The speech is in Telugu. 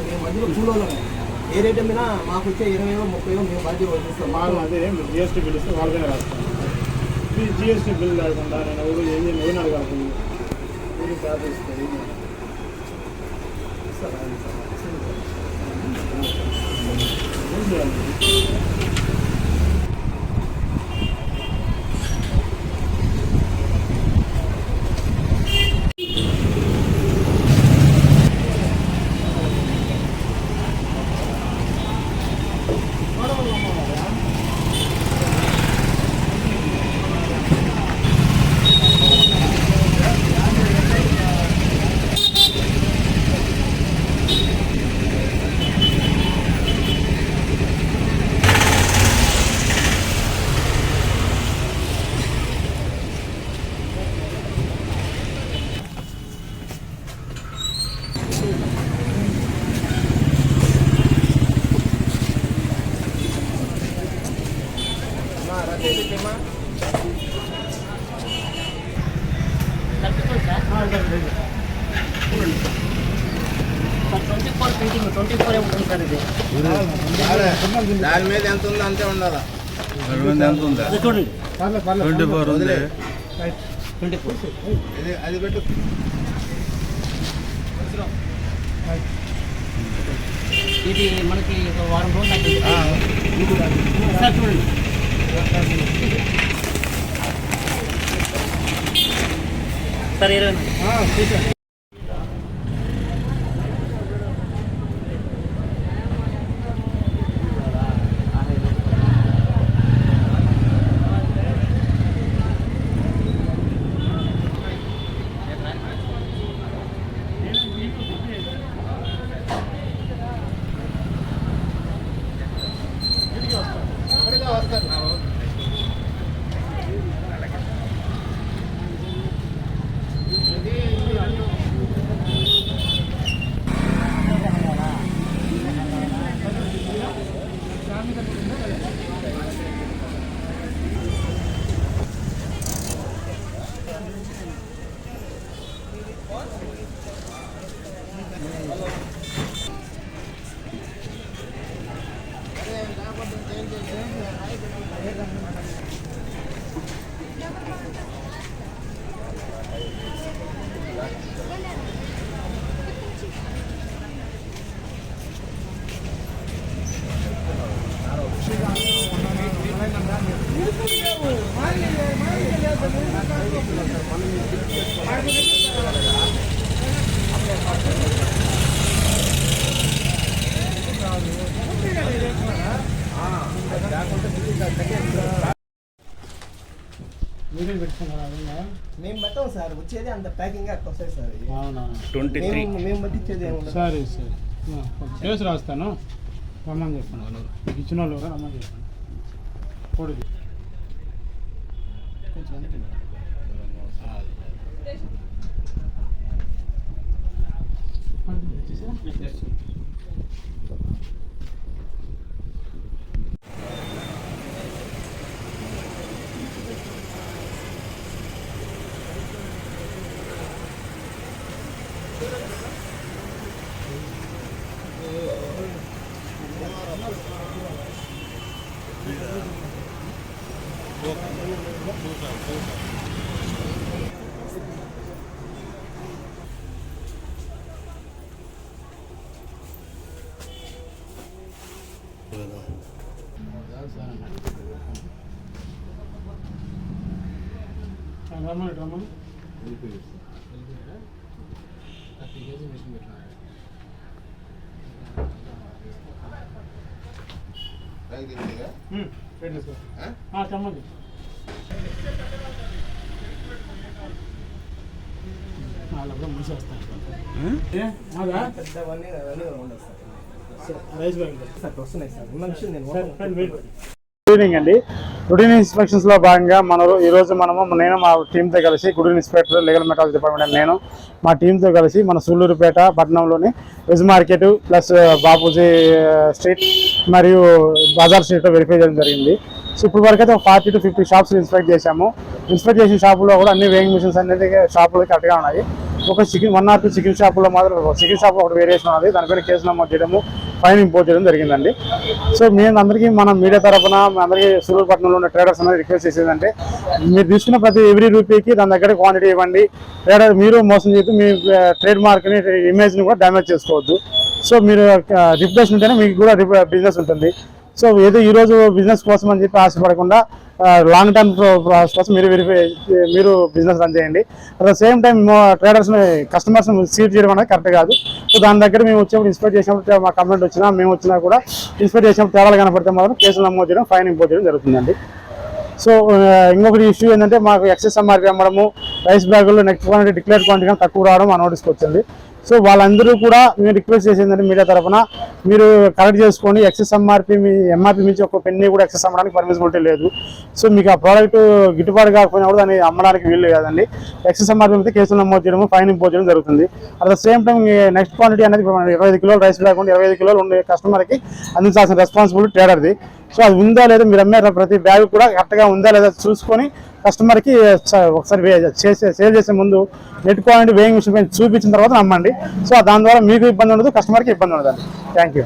మేము మధ్యలో కూలోళ్ళం ఏ రేట్ అమ్మినా మాకు వచ్చే 20-30 మేము బాధ్యత వదిలిస్తాం. మాకు అదే జిఎస్టీ బిల్ ఇస్తే వాళ్ళకైనా రాస్తాం. ఈ జిఎస్టీ బిల్ లేకుండా నేను ఎవరు ఏం అడగాలి మీరు చార్జ్ ఇస్తుంది దాని మీద ఎంత ఉందో అంతే ఉండాలా. ఎంత ఉందా? 24 ఉంది. అది పెట్టు. ఇది మనకి ఒక వారం రోజులు చూడండి. సరే 20 మేము పెట్టాం సార్, వచ్చేది అంత ప్యాకింగ్ అట్లా వస్తాయి సార్. మేము పట్టించేది సరే సరే కేసు రాస్తాను, రమ్మని చెప్పండి. వాళ్ళు ఇచ్చిన వాళ్ళు కూడా రమ్మని చెప్పండి. పొడిది రమ్మని 30 కేజీ మిషన్ పెట్టినా చెప్పండి. వాళ్ళప్పుడు ముసి వస్తాను రైస్ బ్యాగ్ వస్తున్నాయి సార్. ఉన్న విషయం నేను గుడ్ ఈవినింగ్ అండి. రొటీన్ ఇన్స్పెక్షన్స్ లో భాగంగా నేను మా టీంతో కలిసి good inspector legal metrology department నేను మా టీంతో కలిసి మన సూళ్ళూరుపేట పట్టణంలోని veg market plus Bapuji street మరియు బజార్ స్ట్రీట్లో వెరిఫై చేయడం జరిగింది. సో ఇప్పుడు వరకు అయితే 40 to 50 షాప్స్ ఇన్స్పెక్ట్ చేశాము. ఇన్స్పెక్ట్ చేసిన షాపులో కూడా అన్ని వేయింగ్ మిషన్స్ అనేది షాపులు కరెక్ట్గా ఉన్నాయి. ఒక చికెన్ 1 or 2 చికెన్ షాపులో మాత్రం చికెన్ షాప్ ఒకటి వేరియేషన్ ఉన్నది, దానిపైన కేసు నమోదు చేయడము, ఫైన్ ఇంపోజ్ చేయడం జరిగిందండి. సో మేము అందరికీ మన మీడియా తరఫున అందరికీ సూలూరుపట్నంలో ఉన్న ట్రేడర్స్ అనేది రిక్వెస్ట్ చేసేదంటే, మీరు తీసుకున్న ప్రతి ఎవ్రీ రూపీకి దాని దగ్గర క్వాంటిటీ ఇవ్వండి. ట్రేడర్ మీరు మోసం చేస్తూ మీ ట్రేడ్ మార్క్ని, ఇమేజ్ని కూడా డ్యామేజ్ చేసుకోవద్దు. సో మీరు రిప్యుటేషన్ ఉంటేనే మీకు కూడా బిజినెస్ ఉంటుంది. సో ఏదో ఈరోజు బిజినెస్ కోసం అని చెప్పి ఆశపడకుండా లాంగ్ టర్మ్ ప్రాసెస్ కోసం మీరు బిజినెస్ రన్ చేయండి. అట్ ద సేమ్ టైం ట్రేడర్స్ని, కస్టమర్స్ని సీట్ చేయడం అనేది కరెక్ట్ కాదు. సో దాని దగ్గర మేము వచ్చేప్పుడు ఇన్స్పెక్ట్ చేసినప్పుడు మా కంప్లైంట్ వచ్చినా, మేము వచ్చినా కూడా ఇన్స్పెక్ట్ చేసినప్పుడు తేడాలు కనపడితే మాత్రం కేసులు నమోదు చేయడం, ఫైన్ ఇంపోజ్ చేయడం జరుగుతుందండి. సో ఇంకొకటి ఇష్యూ ఏంటంటే, మాకు ఎక్సెస్ ఎంఆర్పీ అమ్మడము, రైస్ బ్యాగుల్లో నెక్స్ట్ క్వాంటిటీ డిక్లేర్ క్వాంటిటీ కానీ తక్కువ రావడం మా నోటీస్కి వచ్చింది. సో వాళ్ళందరూ కూడా మేము రిక్వెస్ట్ చేసిందంటే మీడియా తరఫున మీరు కరెక్ట్ చేసుకోండి. ఎక్సెస్ ఎంఆర్పీ మించి ఒక పెన్నీ కూడా ఎక్సెస్ అమ్మడానికి పర్మిసిబిలిటీ లేదు. సో మీకు ఆ ప్రోడక్ట్ గిట్టుబాటు కాకపోయినా కూడా దాన్ని అమ్మడానికి వీలు కాదండి. ఎక్సెస్ ఎంఆర్పీ మీద కేసులు నమోదు చేయడం, ఫైన్ ఇంపోజ్ చేయడం జరుగుతుంది. At the same time next quantity అనేది 25 కిలోలు రైస్ బ్యాగ్ ఉంటే 25 కిలోలు ఉండే కస్టమర్కి అందించాల్సిన రెస్పాన్సిబిలిటీ ట్రేడర్ది. సో అది ఉందా లేదా, మీరు అమ్మే ప్రతి బ్యాగ్ కూడా కరెక్ట్గా ఉందా లేదా చూసుకొని కస్టమర్కి ఒకసారి సేల్ చేసే ముందు నెట్ క్వాలిటీ వేయింగ్ మిషన్ పైన చూపించిన తర్వాత నమ్మండి. సో దాని ద్వారా మీకు ఇబ్బంది ఉండదు, కస్టమర్కి ఇబ్బంది ఉండదండి. Thank you.